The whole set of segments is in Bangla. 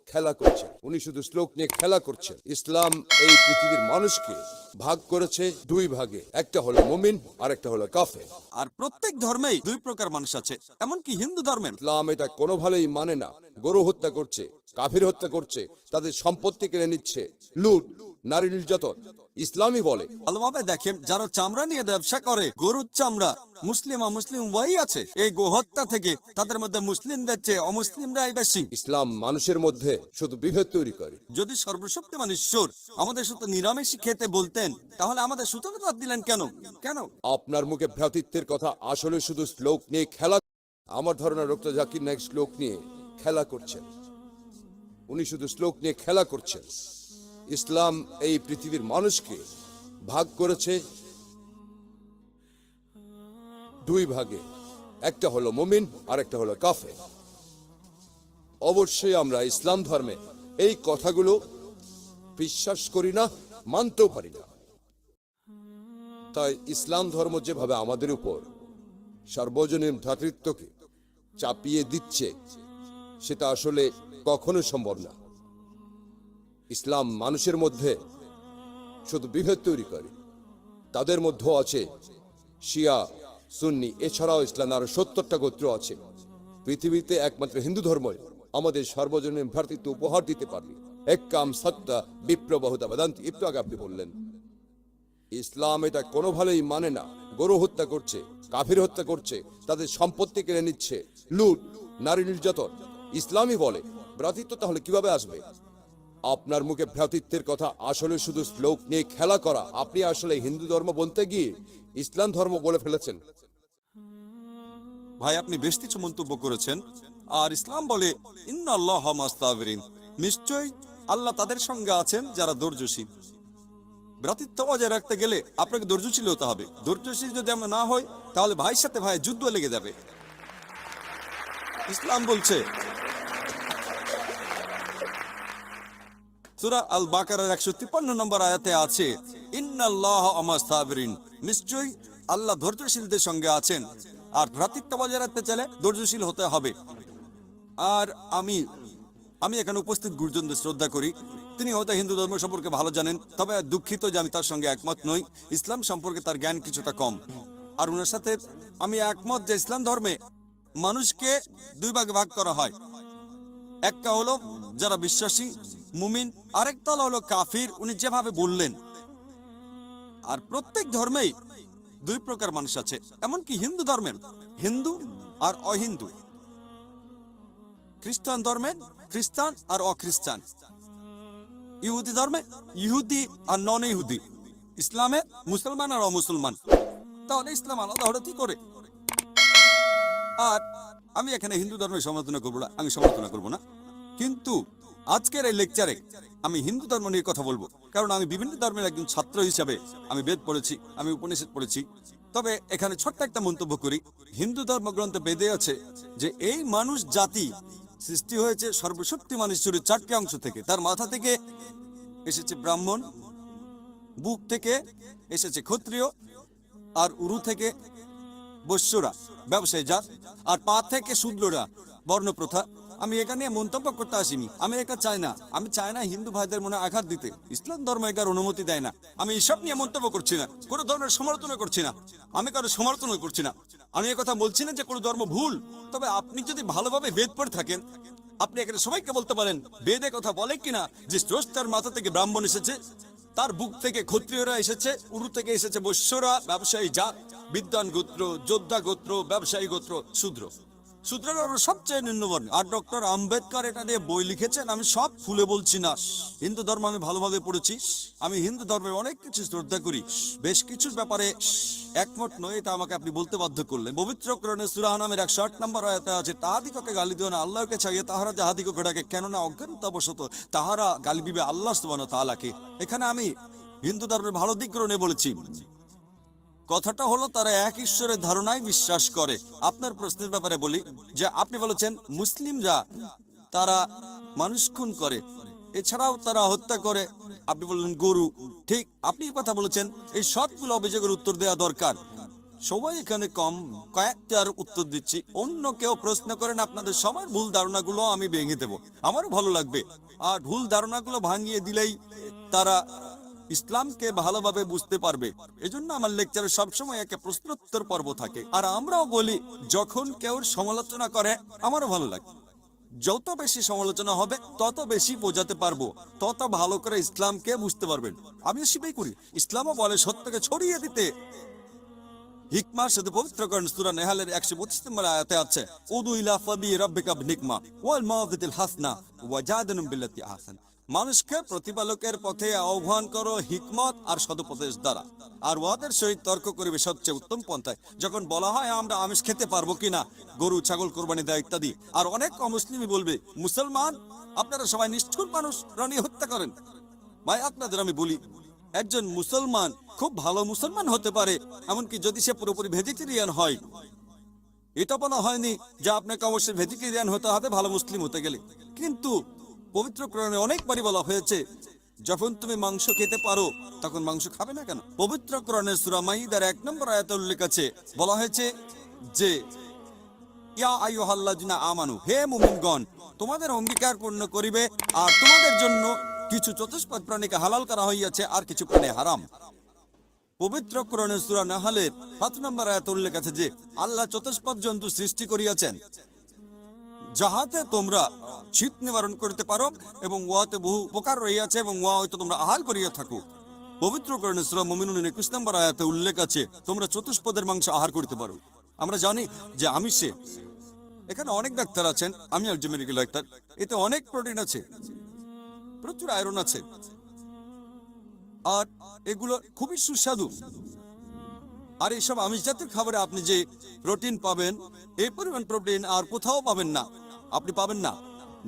খেলা করছেন। উনি শুধু শ্লোক নিয়ে খেলা করছেন। ইসলাম এই পৃথিবীর মানুষকে ভাগ করেছে দুই ভাগে, একটা হলো মুমিন আর একটা হলো কাফের। আর প্রত্যেক ধর্মেই দুই প্রকার মানুষ আছে, এমনকি হিন্দু ধর্মের। ইসলাম এটা কোনোভাবেই মানে না। গরু হত্যা করছে, কাফির হত্যা করছে, তাদের সম্পত্তি কেড়ে নিচ্ছে, লুট, নারী নির্যাতন, ইসলামই বলে। ভালোভাবে দেখেন, যারা চামড়া নিয়ে ব্যবসা করে, গরুর চামড়া, মুসলিম অমুসলিম উভয়ই আছে। এই গোহত্যা থেকে তাদের মধ্যে মুসলিমদের চেয়ে অমুসলিমরাই বেশি। ইসলাম মানুষের মধ্যে শুধু বিভেদ তৈরি করে। যদি সর্বশক্তিমান ঈশ্বর আমাদের শুধু নিরামিষ খেতে বলতেন, তাহলে আমাদের সুতরাং বাদ দিলেন কেন? কেন? আপনার মুখে ভ্রাতৃত্বের কথা আসলে শুধু শ্লোক নিয়ে খেলা। আমার ধারণা ডক্টর জাকির নায়েক শ্লোক নিয়ে খেলা করছেন। উনি শুধু শ্লোক নিয়ে খেলা করছেন। ইসলাম এই পৃথিবীর মানুষকে ভাগ করেছে দুই ভাগে, একটা হলো মুমিন আর একটা হলো কাফের। অবশ্যই আমরা ইসলাম ধর্মে এই কথাগুলো বিশ্বাস করি না, মানতেও পারি না। তাই ইসলাম ধর্ম যেভাবে আমাদের উপর সার্বজনীন ভ্রাতৃত্বকে চাপিয়ে দিচ্ছে, সেটা আসলে কখনো সম্ভব না। ইসলাম মানুষের মধ্যে শুধু বিভেদ তৈরি করে। তাদের মধ্যেও আছে শিয়া, সুন্নি, এছাড়াও ইসলাম আরো 70টা গোত্র আছে। পৃথিবীতে একমাত্র হিন্দু ধর্মই আমাদের সার্বজনীন ভ্রাতৃত্ব উপহার দিতে পারবে। এক কাম সত্তা বিপ্র বহুতা বেদান্তি, একটু আগে আপনি বললেন। ইসলাম এটা কোনোভাবেই মানে না। গরু হত্যা করছে, কাফির হত্যা করছে, তাদের সম্পত্তি কেড়ে নিচ্ছে, লুট, নারী নির্যাতন, ইসলামই বলে। ভ্রাতৃত্ব তাহলে কিভাবে আসবে? আপনার মুখে ভ্রাতৃত্বের কথা আসলে শুধু শ্লোক নিয়ে খেলা করা। আপনি আসলে হিন্দু ধর্ম বলতে গিয়ে ইসলাম ধর্ম বলে ফেলেছেন। ভাই, আপনি বেশ কিছু মন্তব্য করেছেন। আর ইসলাম বলে ইন্নাল্লাহ মাস্তাবিরিন, নিশ্চয়ই আল্লাহ তাদের সঙ্গে আছেন যারা ধৈর্যশীল। ভ্রাতৃত্ব বজায় রাখতে গেলে আপনাকে ধৈর্যশীল হতে হবে। ধৈর্যশীল যদি আমরা না হই, তাহলে ভাইয়ের সাথে ভাই যুদ্ধ লেগে যাবে। ইসলাম বলছে সূরা আল বাকারার 153 নম্বর আয়াতে আছে, ইন্নাল্লাহ মাস্তাবিরিন, নিশ্চয়ই আল্লাহ ধৈর্যশীলদের সঙ্গে আছেন। আর ভ্রাতৃত্ব বজায় রাখতে চাইলে ধৈর্যশীল হতে হবে। আর আমি এখানে উপস্থিত গুরুজনদের শ্রদ্ধা করি। তিনি হয়তো হিন্দু ধর্ম সম্পর্কে ভালো জানেন, তবে দুঃখিত যে আমি তার সঙ্গে একমত নই। ইসলাম সম্পর্কে তার জ্ঞান কিছুটা কম। আর ওনার সাথে আমি একমত যে ইসলাম ধর্মে মানুষকে দুই ভাগে ভাগ করা হয়। একটা হলো যারা বিশ্বাসী মুমিন, আরেকটা হলো কাফির, উনি যেভাবে বললেন। আর প্রত্যেক ধর্মেই দুই প্রকার মানুষ আছে, এমনকি হিন্দু ধর্মের হিন্দু আর অহিন্দু। খ্রিস্টান ধর্মে খ্রিস্টান আর অখ্রিস্টান, ইহুদি ধর্মে ইহুদি আর নন ইহুদি, ইসলামে মুসলমান আর অমুসলমান। তাহলে ইসলাম আলাদা হলো কি করে? আর আমি এখানে হিন্দু ধর্মের সমালোচনা করবো না, আমি সমালোচনা করবো না। কিন্তু আজকের এই লেকচারে আমি হিন্দু ধর্ম নিয়ে কথা বলবো, কারণ আমি বিভিন্ন ধর্মের একজন ছাত্র হিসাবে আমি বেদ পড়েছি, আমি উপনিষদ পড়েছি। তবে এখানে ছোট্ট একটা মন্তব্য করি। হিন্দু ধর্মগ্রন্থে বেদে আছে যে এই মানুষ জাতি সৃষ্টি হয়েছে সর্বশক্তিমান ঈশ্বরের 4টি অংশ থেকে। তার মাথা থেকে এসেছে ব্রাহ্মণ, বুক থেকে এসেছে ক্ষত্রিয়, আর উরু থেকে বৈশ্যরা ব্যবসায়ী জাত, আর পা থেকে শূদ্ররা বর্ণপ্রথা। আমি এখানে মন্তব্য করতে আসিনি, আমি এটা চাই না। আমি চাই না হিন্দু ভাইদের মনে আঘাত দিতে। ইসলাম ধর্ম এটার অনুমতি দেয় না। আমি এসব নিয়ে মন্তব্য করছি না, কোনো ধর্মের সমালোচনা করছি না, আমি কারো সমালোচনা করছি না। আমি কথা বলছি না যে কোনো ধর্ম ভুল। তবে আপনি যদি ভালোভাবে বেদ পড়ে থাকেন, আপনি এখানে সবাইকে বলতে পারেন বেদে কথা বলে কিনা যে স্রষ্টার মাথা থেকে ব্রাহ্মণ এসেছে, তার বুক থেকে ক্ষত্রিয়রা এসেছে, উরু থেকে এসেছে বৈশ্যরা ব্যবসায়ী জাত, বিদ্বান গোত্র, যোদ্ধা গোত্র, ব্যবসায়ী গোত্র, শূদ্র। শূদ্ররা সবচেয়ে নিম্নবর্ণ। আর ডক্টর আম্বেদকর এটা নিয়ে বই লিখেছেন। আমি সব খুলে বলছি না। হিন্দু ধর্ম আমি ভালোভাবে পড়েছি। আমি হিন্দু ধর্মের অনেক কিছু শ্রদ্ধা করি, বেশ কিছুর ব্যাপারে একমত নয়, এটা আমাকে আপনি বলতে বাধ্য করলেন। পবিত্র কোরআনে সূরা নামের 108 নম্বর আয়াতে আছে, তাহাদিগকে গালি দিও না আল্লাহকে চাইয়ে, তাহারা যাহাদিগকে ডাকে, কেননা অজ্ঞানতাবশত তাহারা গালি দিবে আল্লাহ সুবহানাহু ওয়া তাআলাকে। এখানে আমি হিন্দু ধর্মের ভালো দিকগুলো নিয়ে বলেছি। কথাটা হলো তারা এক ঈশ্বরের ধারণায় বিশ্বাস করে। আপনার প্রশ্নের ব্যাপারে বলি যে আপনি বলেছেন মুসলিমরা তারা মানুষ খুন করে, এছাড়াও তারা হত্যা করে। আপনি বললেন গরু, ঠিক আপনি কথা বলেছেন। এই সবগুলো অভিযোগের উত্তর দেওয়া দরকার। সবাই এখানে কম, কয়েকটার উত্তর দিচ্ছি, অন্য কেউ প্রশ্ন করেন, আপনাদের সবার ভুল ধারণাগুলো আমি ভেঙে দেব, আমারও ভালো লাগবে। আর ভুল ধারণাগুলো ভাঙিয়ে দিলেই তারা ইসলামকে ভালোভাবে বুঝতে পারবে। এজন্য আমার লেকচারে সবসময় একটা প্রশ্নোত্তর পর্ব থাকে। আর আমরাও বলি, যখন কেউ সমালোচনা করে আমারও ভালো লাগে। যত বেশি সমালোচনা হবে তত বেশি বোঝাতে পারবো, তত ভালো করে ইসলামকে বুঝতে পারবেন। আমি সেটাই করি। ইসলামও বলে সত্যকে ছড়িয়ে দিতে। হিকমার সাথে পবিত্র করেন সূরা নেহালের 125 নম্বর আয়াতে আছে, উদু ইলা ফাবি রাব্বিকা বিনিকমা ওয়াল মাউযিতিল হাসনা ওয়াজাদিলুম বিল্লাতি আহসান। মানুষকে প্রতিপালকের পথে আহ্বান করো হিকমত আর সদুপদেশ দ্বারা, আর ওয়াদের সহিত তর্ক করিবে সবচেয়ে উত্তম পন্থায়। যখন বলা হয় আমরা আমিষ খেতে পারবো কিনা, গরু ছাগল কোরবানি দেয় ইত্যাদি, আর অনেক অমুসলিমই বলবে, মুসলমান আপনারা সবাই নিষ্ঠুর মানুষ, প্রাণী হত্যা করেন। ভাই আপনাদের আমি বলি, একজন মুসলমান খুব ভালো মুসলমান হতে পারে, এমনকি যদি সে পুরোপুরি ভেজিটেরিয়ান হয়। এটা বলা হয়নি যে আপনাকে অবশ্যই ভেজিটেরিয়ান হতে হবে ভালো মুসলিম হতে গেলে, কিন্তু পবিত্র কোরআনে অনেকবারই বলা হয়েছে যখন তুমি মাংস খেতে পারো তখন মাংস খাবে না কেন। পবিত্র কোরআনের সূরা মাইদার 1 নম্বর আয়াতে উল্লেখ আছে, বলা হয়েছে যে ইয়া আইয়ুহাল্লাযিনা আমানু, হে মুমিনগণ, তোমাদের অঙ্গীকার পূর্ণ করিবে, আর তোমাদের জন্য কিছু চতুষ্পদ প্রাণীকে হালাল করা হইয়াছে আর কিছু প্রাণী হারাম। পবিত্র কোরআনের সূরা নাহলের 7 নম্বর আয়াতে উল্লেখ আছে যে আল্লাহ চতুষ্পদ জন্তু সৃষ্টি করিয়াছেন যাহাতে তোমরা শীত নিবারণ করতে পারো, এবং ওয়াতে বহু উপকার রহিয়াছে, এবং ওয়া হয়তো তোমরা আহার করিয়া থাকো। পবিত্র কোরআনের সূরা মুমিনুন 21 নম্বর আয়াতে উল্লেখ আছে তোমরা চতুষ্পদের মাংস আহার করতে পারো। আমরা জানি যে আমিষে, এখানে অনেক ডাক্তার আছেন, আমি একজন মেডিকেল ডাক্তার, এতে অনেক প্রোটিন আছে, প্রচুর আয়রন আছে, আর এগুলো খুবই সুস্বাদু। আর এইসব আমিষ জাতীয় খাবারে আপনি যে প্রোটিন পাবেন, এই পরিমাণ প্রোটিন আর কোথাও পাবেন না, আপনি পাবেন না।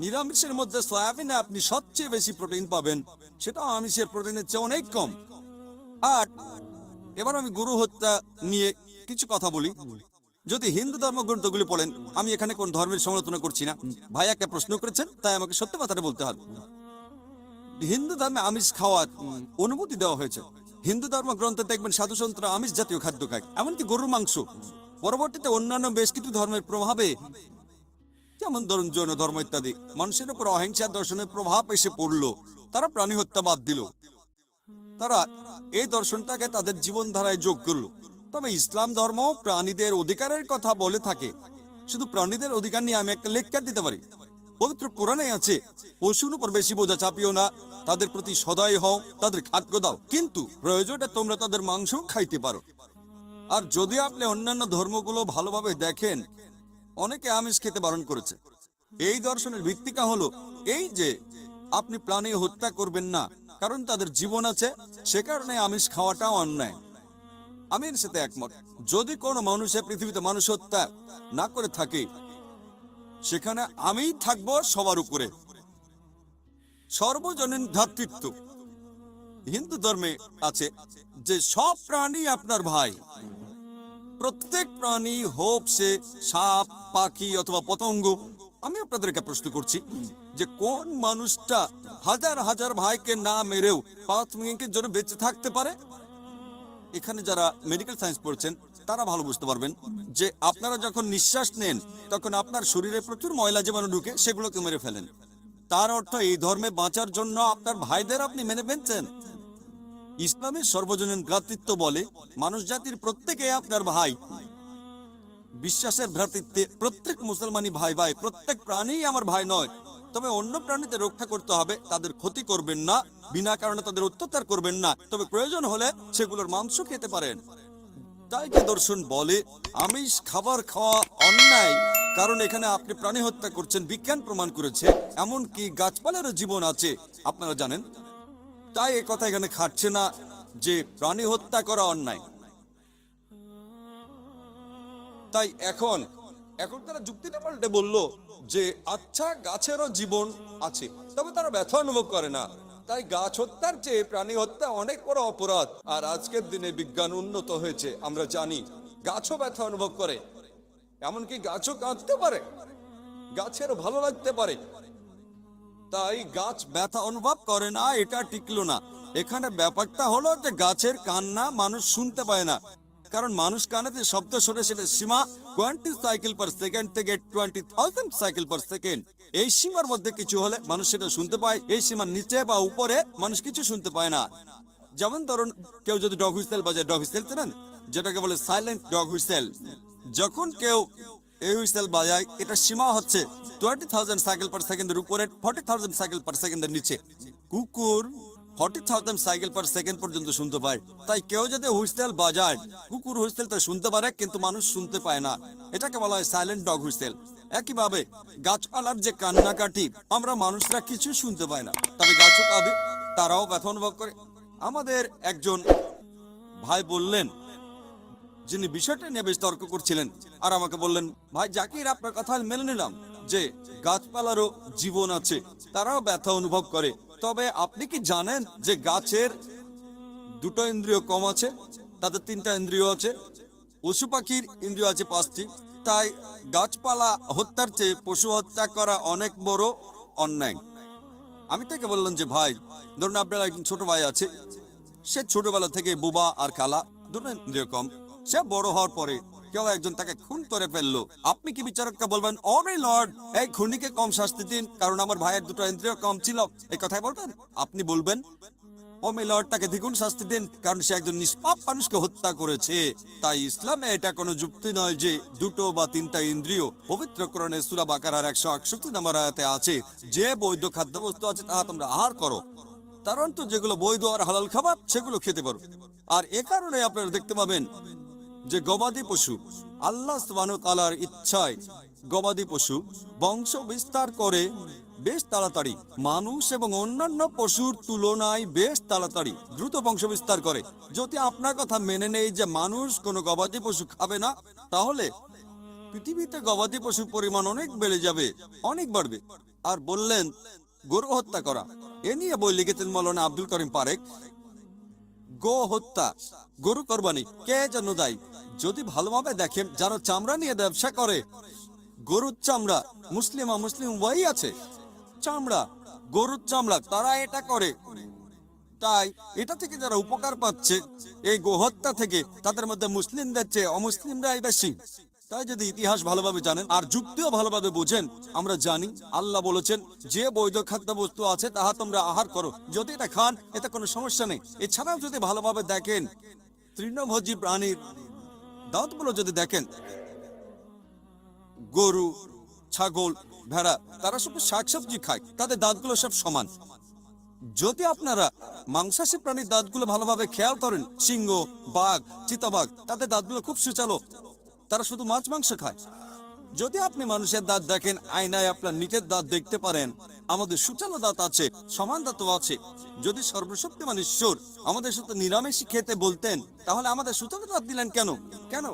নিরামিষের মধ্যে সয়াবিনে আপনি সবচেয়ে বেশি প্রোটিন পাবেন, সেটা আমিষের প্রোটিনের চেয়ে অনেক কম। আর এবার আমি গরু হত্যা নিয়ে কিছু কথা বলি। যদি হিন্দু ধর্মগ্রন্থগুলি পড়েন, আমি এখানে কোন ধর্মের সমালোচনা করছি না, ভাই একটা প্রশ্ন করেছেন তাই আমাকে সত্য কথাটা বলতে হবে। হিন্দু ধর্মে আমিষ খাওয়ার অনুমতি দেওয়া হয়েছে। হিন্দু ধর্ম গ্রন্থে দেখবেন সাধুসন্তরা আমিষ জাতীয় খাদ্য খায়, এমনকি গরুর মাংস। পরবর্তীতে অন্যান্য বেশ কিছু ধর্মের প্রভাবে, যেমন ধরুন জৈন ধর্ম ইত্যাদি, মানুষের উপর অহিংসা দর্শনের প্রভাব এসে পড়লো, তারা প্রাণী হত্যা বাদ দিল, তারা এই দর্শনটাকে তাদের জীবনধারায় যোগ করলো। তবে ইসলাম ধর্ম প্রাণীদের অধিকারের কথা বলে থাকে। শুধু প্রাণীদের অধিকার নিয়ে আমি একটা লেকচার দিতে পারি। পবিত্র কোরআনে আছে, পশুর উপর বেশি বোঝা চাপিও না, তাদের প্রতি সদয় হও, তাদের খাদ্য দাও, কিন্তু প্রয়োজনে তোমরা তাদের মাংস খাইতে পারো। আর যদি আপনি অন্যান্য ধর্মগুলো ভালোভাবে দেখেন, অনেকে আমিষ খেতে বারণ করেছে। এই দর্শনের ভিত্তিকা হলো এই যে আপনি প্রাণী হত্যা করবেন না, কারণ তাদের জীবন আছে, সে কারণে আমিষ খাওয়াটা অন্যায়। আমি এর সাথে একমত। যদি কোনো মানুষের পৃথিবীতে মানুষ হত্যা না করে থাকে, সেখানে আমিই থাকবো সবার উপরে। সর্বজনীন ভ্রাতৃত্ব হিন্দু ধর্মে আছে যে সব প্রাণী আপনার ভাই। প্রত্যেক প্রাণী, হোক সে সাপ, পাখি অথবা পতঙ্গ। আমি আপনাদেরকে প্রশ্ন করছি যে কোন মানুষটা হাজার হাজার ভাইকে না মেরেও 5 মিনিটের জন্য বেঁচে থাকতে পারে? এখানে যারা মেডিকেল সায়েন্স পড়ছেন তারা ভালো বুঝতে পারবেন যে আপনারা যখন নিঃশ্বাস নেন তখন আপনার শরীরে প্রচুর ময়লা জীবাণু ঢুকে সেগুলোকে মেরে ফেলেন। তার অর্থ এই ধর্মে বাঁচার জন্য আপনার ভাইদের আপনি মেনে ফেলছেন। ইসলামের সর্বজনীন ভ্রাতৃত্ব বলে মানুষ জাতির প্রত্যেকে আপনার ভাই। বিশ্বাসের ভ্রাতৃত্বে প্রত্যেক মুসলমানই ভাই ভাই, প্রত্যেক প্রাণী আমার ভাই নয়। তবে অন্য প্রাণীদের রক্ষা করতে হবে, তাদের ক্ষতি করবেন না, বিনা কারণে তাদের অত্যাচার করবেন না, তবে প্রয়োজন হলে সেগুলোর মাংস খেতে পারেন। তাই যে দর্শন বলে আমিষ খাবার খাওয়া অন্যায়, কারণ এখানে আপনি প্রাণী হত্যা করছেন, বিজ্ঞান প্রমাণ করেছে। এমনকি গাছপালারও জীবন আছে, আপনারা জানেন। তাই এ কথা এখানে খাটছে না যে প্রাণী হত্যা করা অন্যায়। তাই এখন তারা যুক্তিটা পাল্টে বলল যে আচ্ছা, গাছেরও জীবন আছে, তবে তারা ব্যথা অনুভব করে না। তাই গাছ হত্যার চেয়ে প্রাণী হত্যা অনেক বড় অপরাধ। আর আজকের দিনে বিজ্ঞান উন্নত হয়েছে, আমরা জানি গাছও ব্যথা অনুভব করে, এমনকি গাছও কাঁদতে পারে, গাছেরও ভালো লাগতে পারে। তাই গাছ ব্যথা অনুভব করে না, এটা টিকলো না। এখানে ব্যাপারটা হলো যে গাছের কান্না মানুষ শুনতে পায় না, কারণ মানুষ কানেতে শব্দ শুনে সেটা সীমা 20 সাইকেল পার সেকেন্ড থেকে 20,000 সাইকেল পার সেকেন্ড। এই সীমার মধ্যে কিছু হলে মানুষ সেটা শুনতে পায়, এই সীমার নিচে বা উপরে মানুষ কিছু শুনতে পায় না। যেমন ধরুন কেউ যদি ডগ হুইসেল বাজায়, ডগ হুইসেল জানেন, যেটাকে বলে সাইলেন্ট ডগ হুইসেল। যখন কেউ এই হুইসেল বাজায়, এটা সীমা হচ্ছে 20,000 সাইকেল পার সেকেন্ডের উপরে, 40,000 সাইকেল পার সেকেন্ডের নিচে। কুকুর 40,000 সাইকেল পার সেকেন্ড পর্যন্ত শুনতে পায়। তাই কেউ যদি হুইসেল বাজায়, কুকুর হুইসেলটা শুনতে পারে কিন্তু মানুষ শুনতে পায় না, এটাকে বলা হয় সাইলেন্ট ডগ হুইসেল। একইভাবে গাছপালার যে কান্নাকাটি, আমরা মানুষরা কিছু শুনতে পায় না, তবে গাছও কাঁদে, তারাও ব্যথা অনুভব করে। আমাদের একজন ভাই বললেন, যিনি বিষয়টা নিয়ে বেশ তর্ক করছিলেন, আর আমাকে বললেন, ভাই জাকির, আপনার কথা মেনে নিলাম যে গাছপালারও জীবন আছে, তারাও ব্যথা অনুভব করে, তবে আপনি কি জানেন যে গাছের দুটো ইন্দ্রিয় কম আছে, তাদের 3টা ইন্দ্রিয় আছে, পশু পাখির ইন্দ্রিয় আছে 5টি। তাই গাছপালা হত্যার চেয়ে পশু হত্যা করা অনেক বড় অন্যায়। আমি তাকে বললাম যে ভাই, ধরুন আপনার একজন ছোট ভাই আছে, সে ছোটবেলা থেকে বুবা আর কালা, দুটো ইন্দ্রিয় কম। সে বড় হওয়ার পরে কেউ একজন তাকে খুন করে ফেললো, আপনি কি বিচারককে বলবেন, ও মাই লর্ড, এই খুনিকে কম শাস্তি দিন কারণ আমার ভাইয়ের দুটো ইন্দ্রিয় কম ছিল, এই কথাই বলবেন? আপনি বলবেন, ও মাই লর্ড, তাকে দ্বিগুণ শাস্তি দিন কারণ সে একজন নিষ্পাপ মানুষকে হত্যা করেছে। তাই ইসলামে এটা কোনো যুক্তি নয় যে 2 বা 3টা ইন্দ্রিয়। পবিত্র কোরআনে সূরা বাকারার 168 নম্বর আয়াতে আছে, যে বৈধ খাদ্যবস্তু আছে তাহা তোমরা আহার করো, তার অন্ত যেগুলো বৈধ আর হালাল খাবার সেগুলো খেতে পারো। আর এ কারণে আপনারা দেখতে পাবেন যে গবাদি পশু, আল্লাহ সুবহানাহু ওয়া তাআলার ইচ্ছায় গবাদি পশু বংশ বিস্তার করে বেশ তাড়াতাড়ি, মানুষ এবং অন্যান্য পশুর তুলনায় বেশ তাড়াতাড়ি দ্রুত বংশ বিস্তার করে। যদি আপনার কথা মেনে নেই যে মানুষ কোনো গবাদি পশু খাবে না, তাহলে পৃথিবীতে গবাদি পশুর পরিমাণ অনেক বেড়ে যাবে, অনেক বাড়বে। আর বললেন গরু হত্যা করা, এ নিয়ে বই লিখেছেন মৌলানা আব্দুল করিম পারেক। গো হত্যা, গরু কোরবানি কে জন্য দায়ী? যদি ভালোভাবে দেখেন, যারা চামড়া নিয়ে ব্যবসা করে, গরুর চামড়া, মুসলিম ওয়াই আছে, চামড়া, গরুর চামড়া, তারা এটা করে। তাই এটা থেকে যারা উপকার পাচ্ছে এই গোহত্যা থেকে, তাদের মধ্যে মুসলিমদের চেয়ে অমুসলিমরাই বেশি। তাই যদি ইতিহাস ভালোভাবে জানেন আর যুক্তিও ভালোভাবে বুঝেন, আমরা জানি আল্লাহ বলেছেন যে বৈধ খাদ্যবস্তু আছে তাহা তোমরা আহার করো, যদি এটা খান এতে কোনো সমস্যা নেই। এছাড়াও যদি ভালোভাবে দেখেন, তৃণভোজী প্রাণীর দাঁতগুলো যদি দেখেন, গরু, ছাগল, ভেড়া, তারা সব শাকসবজি খায়, তাদের দাঁতগুলো সব সমান। যদি আপনারা মাংসাশী প্রাণীর দাঁতগুলো ভালোভাবে খেয়াল করেন, সিংহ, বাঘ, চিতাবাঘ, তাদের দাঁতগুলো খুব সুচালো, তারা শুধু মাছ মাংস খায়। যদি আপনি মানুষের দাঁত দেখেন, আয়নায় আপনার নিজের দাঁত দেখতে পারেন, আমাদের সুচালো দাঁত আছে, সমান দাঁতও আছে। যদি সর্বশক্তিমান ঈশ্বর আমাদের সাথে নিরামিষ খেতে বলতেন, তাহলে আমাদের সুচালো দাঁত দিলেন কেন? কেন?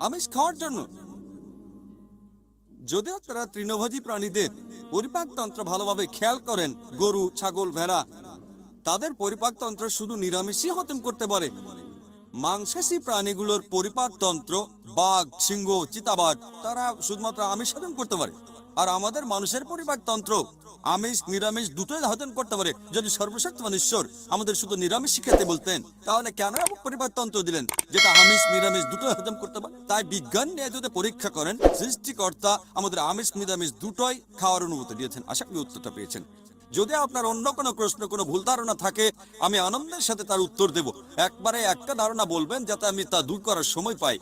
আমিষ খাওয়ার জন্য। যদি আপনারা তৃণভোজী প্রাণীদের পরিপাকতন্ত্র ভালোভাবে খেয়াল করেন, গরু, ছাগল, ভেড়া, তাদের পরিপাকতন্ত্র শুধু নিরামিষই হজম করতে পারে। মাংসাশী প্রাণীগুলোর পরিপাকতন্ত্র, বাঘ, সিংহ, চিতাবাঘ, তারা শুধুমাত্র আমিষ হজম করতে পারে। আর আমাদের মানুষের পরিপাকতন্ত্র আমিষ নিরামিষ দুটোই হজম করতে পারে। যদি সর্বশক্তিমান ঈশ্বর আমাদের শুধু নিরামিষ খেতে বলতেন, তাহলে কেন এমন পরিপাকতন্ত্র দিলেন যেটা আমিষ নিরামিষ দুটোই হজম করতে পারে? তাই বিজ্ঞান নিয়ে যদি পরীক্ষা করেন, সৃষ্টিকর্তা আমাদের আমিষ নিরামিষ দুটোই খাওয়ার অনুমতি দিয়েছেন। আশা করি উত্তরটা পেয়েছেন। যদি আপনার অন্য কোনো প্রশ্ন, কোনো ভুল ধারণা থাকে, আমি আনন্দের সাথে তার উত্তর দেব। একবারে একটা ধারণা বলবেন যাতে আমি তা দূর করার সময় পাই।